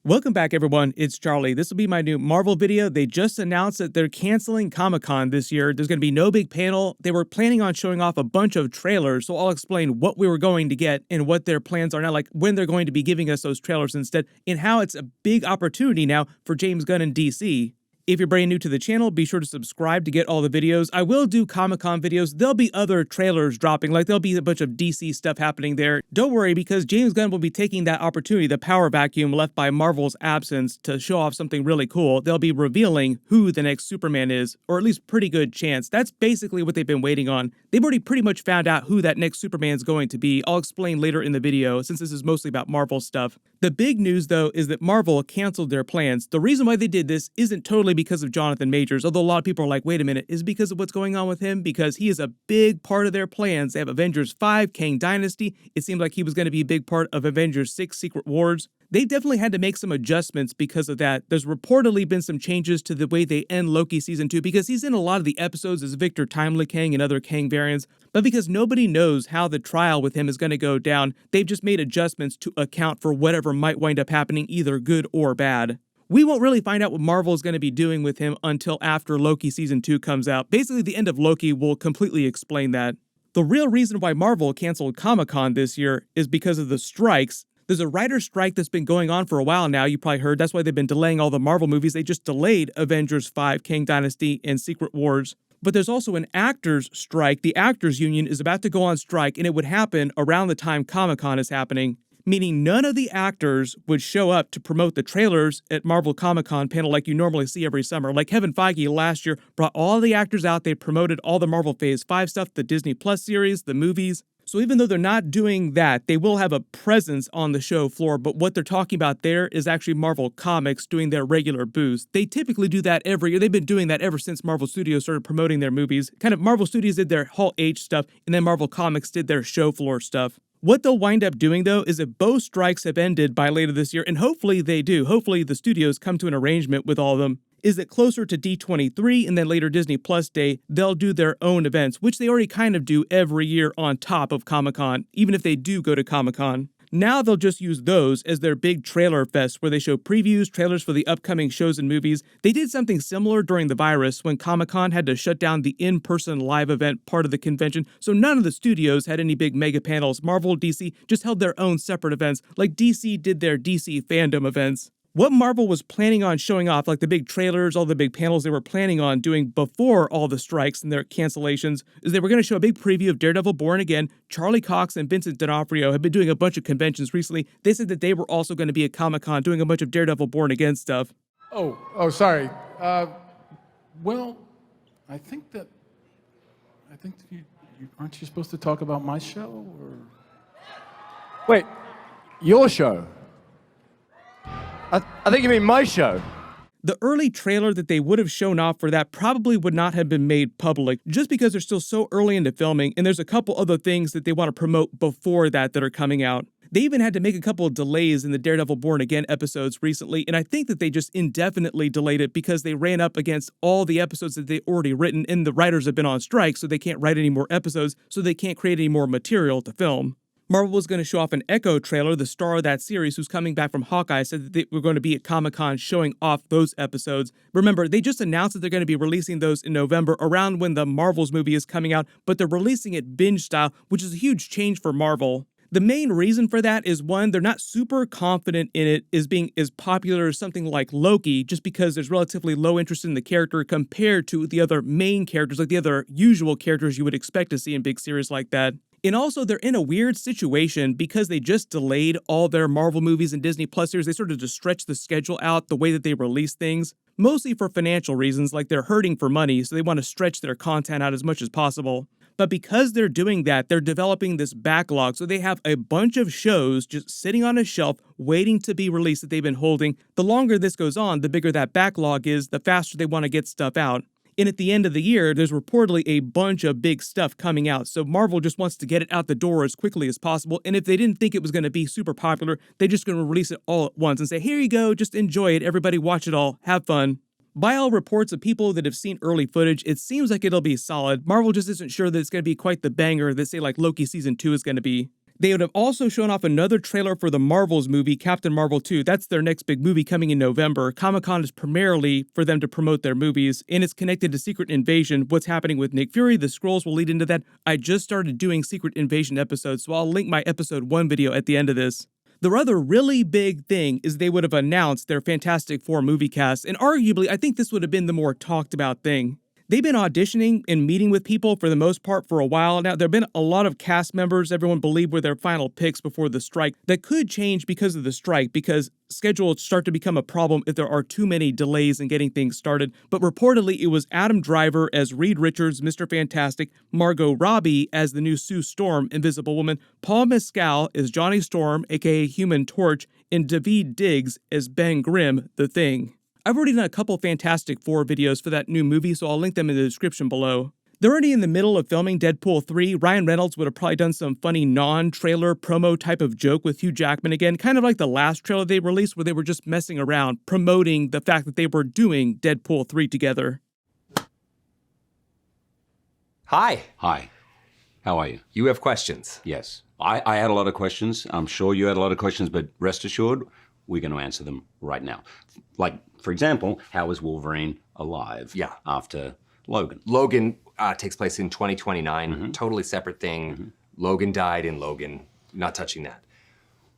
Welcome back, everyone. It's Charlie. This will be my new Marvel video. They just announced that they're canceling Comic-Con this year. There's going to be no big panel. They were planning on showing off a bunch of trailers, so I'll explain what we were going to get and what their plans are now, like when they're going to be giving us those trailers instead, and how it's a big opportunity now for James Gunn and DC. If you're brand new to the channel, be sure to subscribe to get all the videos. I will do Comic-Con videos. There'll be other trailers dropping, like there'll be a bunch of DC stuff happening there. Don't worry, because James Gunn will be taking that opportunity, the power vacuum left by Marvel's absence, to show off something really cool. They'll be revealing who the next Superman is, or at least pretty good chance. That's basically what they've been waiting on. They've already pretty much found out who that next Superman is going to be. I'll explain later in the video, since this is mostly about Marvel stuff. The big news, though, is that Marvel canceled their plans. The reason why they did this isn't totally because of Jonathan Majors, although a lot of people are like, wait a minute, is it because of what's going on with him? Because he is a big part of their plans. They have Avengers 5, Kang Dynasty. It seemed like he was going to be a big part of Avengers 6, Secret Wars. They definitely had to make some adjustments because of that. There's reportedly been some changes to the way they end Loki Season 2 because he's in a lot of the episodes as Victor Timely Kang and other Kang variants, but because nobody knows how the trial with him is going to go down, they've just made adjustments to account for whatever might wind up happening, either good or bad. We won't really find out what Marvel is going to be doing with him until after Loki Season 2 comes out. Basically, the end of Loki will completely explain that. The real reason why Marvel canceled Comic-Con this year is because of the strikes. There's a writer's strike that's been going on for a while now, you probably heard. That's why they've been delaying all the Marvel movies. They just delayed Avengers 5, Kang Dynasty, and Secret Wars. But there's also an actors' strike. The Actors Union is about to go on strike, and it would happen around the time Comic-Con is happening, meaning none of the actors would show up to promote the trailers at Marvel Comic-Con panel like you normally see every summer. Like Kevin Feige last year brought all the actors out. They promoted all the Marvel Phase 5 stuff, the Disney Plus series, the movies. So even though they're not doing that, they will have a presence on the show floor, but what they're talking about there is actually Marvel Comics doing their regular booths. They typically do that every year. They've been doing that ever since Marvel Studios started promoting their movies. Kind of Marvel Studios did their Hall H stuff, and then Marvel Comics did their show floor stuff. What they'll wind up doing, though, is if both strikes have ended by later this year, and hopefully they do, hopefully the studios come to an arrangement with all of them, is that closer to D23 and then later Disney Plus Day, they'll do their own events, which they already kind of do every year on top of Comic-Con, even if they do go to Comic-Con. Now they'll just use those as their big trailer fest where they show previews, trailers for the upcoming shows and movies. They did something similar during the virus when Comic-Con had to shut down the in-person live event part of the convention, so none of the studios had any big mega panels. Marvel, DC just held their own separate events, like DC did their DC fandom events. What Marvel was planning on showing off, like the big trailers, all the big panels they were planning on doing before all the strikes and their cancellations, is they were going to show a big preview of Daredevil Born Again. Charlie Cox and Vincent D'Onofrio have been doing a bunch of conventions recently. They said that they were also going to be at Comic-Con doing a bunch of Daredevil Born Again stuff. Sorry. Well, I think you aren't you supposed to talk about my show, or? Wait, your show? I think you mean my show. The early trailer that they would have shown off for that probably would not have been made public, just because they're still so early into filming, and there's a couple other things that they want to promote before that are coming out. They even had to make a couple of delays in the Daredevil Born Again episodes recently, and I think that they just indefinitely delayed it because they ran up against all the episodes that they already written, and the writers have been on strike, so they can't write any more episodes, so they can't create any more material to film. Marvel was going to show off an Echo trailer. The star of that series, who's coming back from Hawkeye, said that they were going to be at Comic-Con showing off those episodes. Remember, they just announced that they're going to be releasing those in November, around when the Marvels movie is coming out, but they're releasing it binge style, which is a huge change for Marvel. The main reason for that is, one, they're not super confident in it as being as popular as something like Loki, just because there's relatively low interest in the character compared to the other main characters, like the other usual characters you would expect to see in big series like that. And also, they're in a weird situation because they just delayed all their Marvel movies and Disney Plus series. They started to stretch the schedule out the way that they release things, mostly for financial reasons, like they're hurting for money, so they want to stretch their content out as much as possible. But because they're doing that, they're developing this backlog, so they have a bunch of shows just sitting on a shelf waiting to be released that they've been holding. The longer this goes on, the bigger that backlog is, the faster they want to get stuff out. And at the end of the year, there's reportedly a bunch of big stuff coming out, so Marvel just wants to get it out the door as quickly as possible, and if they didn't think it was going to be super popular, they're just going to release it all at once and say, here you go, just enjoy it, everybody watch it all, have fun. By all reports of people that have seen early footage, it seems like it'll be solid. Marvel just isn't sure that it's going to be quite the banger that, say, like Loki Season 2 is going to be. They would have also shown off another trailer for the Marvels movie, Captain Marvel 2. That's their next big movie coming in November. Comic-Con is primarily for them to promote their movies, and it's connected to Secret Invasion. What's happening with Nick Fury, the Skrulls will lead into that. I just started doing Secret Invasion episodes, so I'll link my episode 1 video at the end of this. The other really big thing is they would have announced their Fantastic Four movie cast, and arguably, I think this would have been the more talked about thing. They've been auditioning and meeting with people for the most part for a while now. There have been a lot of cast members everyone believed were their final picks before the strike. That could change because of the strike, because schedules start to become a problem if there are too many delays in getting things started. But reportedly, it was Adam Driver as Reed Richards, Mr. Fantastic, Margot Robbie as the new Sue Storm, Invisible Woman, Paul Mescal as Johnny Storm, aka Human Torch, and Daveed Diggs as Ben Grimm, the Thing. I've already done a couple Fantastic Four videos for that new movie, so I'll link them in the description below. They're already in the middle of filming Deadpool 3. Ryan Reynolds would have probably done some funny non-trailer promo type of joke with Hugh Jackman again, kind of like the last trailer they released where they were just messing around, promoting the fact that they were doing Deadpool 3 together. Hi. Hi. How are you? You have questions. Yes. I had a lot of questions. I'm sure you had a lot of questions, but rest assured, we're going to answer them right now. Like, for example, how is Wolverine alive after Logan? Logan takes place in 2029, totally separate thing. Logan died in Logan, not touching that.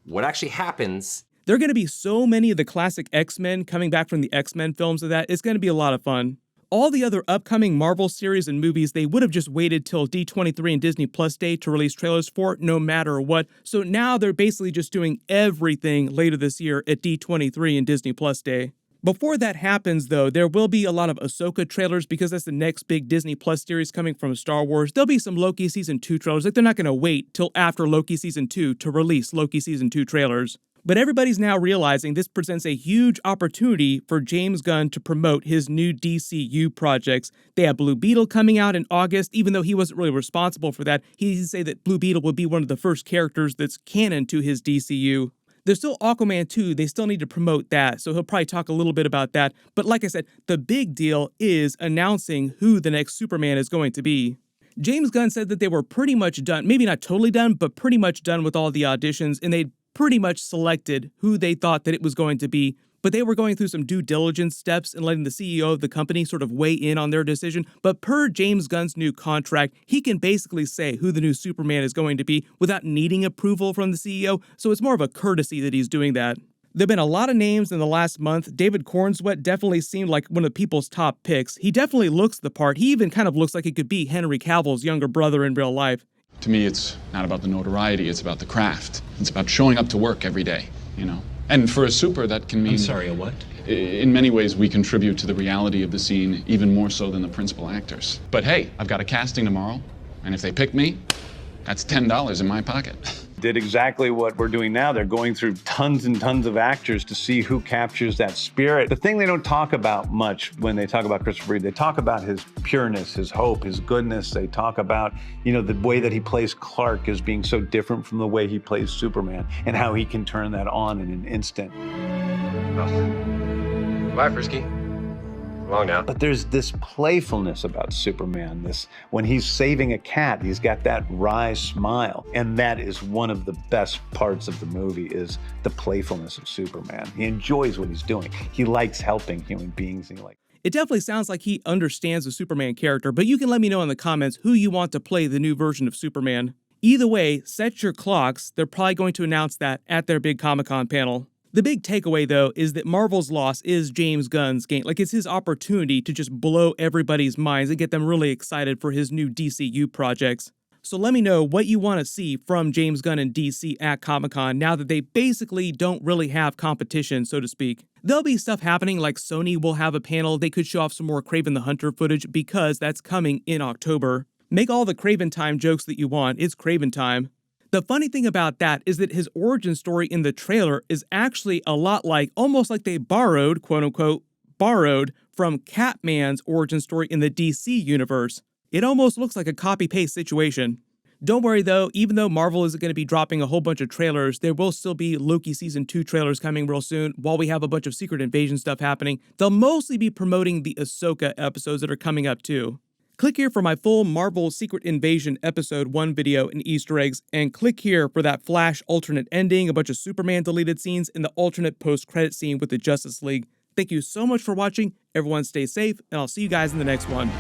What actually happens... There are going to be so many of the classic X-Men coming back from the X-Men films of that. It's going to be a lot of fun. All the other upcoming Marvel series and movies, they would have just waited till D23 and Disney Plus Day to release trailers for, no matter what. So now they're basically just doing everything later this year at D23 and Disney Plus Day. Before that happens, though, there will be a lot of Ahsoka trailers because that's the next big Disney Plus series coming from Star Wars. There'll be some Loki Season 2 trailers. Like, they're not going to wait till after Loki Season 2 to release Loki Season 2 trailers. But everybody's now realizing this presents a huge opportunity for James Gunn to promote his new DCU projects. They have Blue Beetle coming out in August, even though he wasn't really responsible for that. He did say that Blue Beetle would be one of the first characters that's canon to his DCU. There's still Aquaman 2, they still need to promote that, so he'll probably talk a little bit about that. But like I said, the big deal is announcing who the next Superman is going to be. James Gunn said that they were pretty much done, maybe not totally done, but pretty much done with all the auditions, and they'd pretty much selected who they thought that it was going to be. But they were going through some due diligence steps and letting the CEO of the company sort of weigh in on their decision. But per James Gunn's new contract, he can basically say who the new Superman is going to be without needing approval from the CEO, so it's more of a courtesy that he's doing that. There have been a lot of names in the last month. David Cornsweet definitely seemed like one of people's top picks. He definitely looks the part. He even kind of looks like he could be Henry Cavill's younger brother in real life. To me, it's not about the notoriety, it's about the craft. It's about showing up to work every day, you know? And for a super, that can mean... I'm sorry, a what? In many ways, we contribute to the reality of the scene, even more so than the principal actors. But hey, I've got a casting tomorrow, and if they pick me, that's $10 in my pocket. Did exactly what we're doing now. They're going through tons and tons of actors to see who captures that spirit. The thing they don't talk about much when they talk about Christopher Reeve, they talk about his pureness, his hope, his goodness. They talk about, you know, the way that he plays Clark as being so different from the way he plays Superman and how he can turn that on in an instant. Bye, Frisky. Long now. But there's this playfulness about Superman. This, when he's saving a cat, he's got that wry smile. And that is one of the best parts of the movie, is the playfulness of Superman. He enjoys what he's doing. He likes helping human beings. It definitely sounds like he understands the Superman character, but you can let me know in the comments who you want to play the new version of Superman. Either way, set your clocks. They're probably going to announce that at their big Comic-Con panel. The big takeaway, though, is that Marvel's loss is James Gunn's gain. Like, it's his opportunity to just blow everybody's minds and get them really excited for his new DCU projects. So let me know what you want to see from James Gunn and DC at Comic-Con now that they basically don't really have competition, so to speak. There'll be stuff happening, like Sony will have a panel. They could show off some more Kraven the Hunter footage because that's coming in October. Make all the Kraven time jokes that you want. It's Kraven time. The funny thing about that is that his origin story in the trailer is actually a lot like, almost like they borrowed, quote unquote, borrowed from Catman's origin story in the DC universe. It almost looks like a copy-paste situation. Don't worry though, even though Marvel isn't going to be dropping a whole bunch of trailers, there will still be Loki Season 2 trailers coming real soon, while we have a bunch of Secret Invasion stuff happening. They'll mostly be promoting the Ahsoka episodes that are coming up too. Click here for my full Marvel Secret Invasion Episode 1 video and Easter eggs, and click here for that Flash alternate ending, a bunch of Superman deleted scenes, and the alternate post-credit scene with the Justice League. Thank you so much for watching. Everyone stay safe, and I'll see you guys in the next one.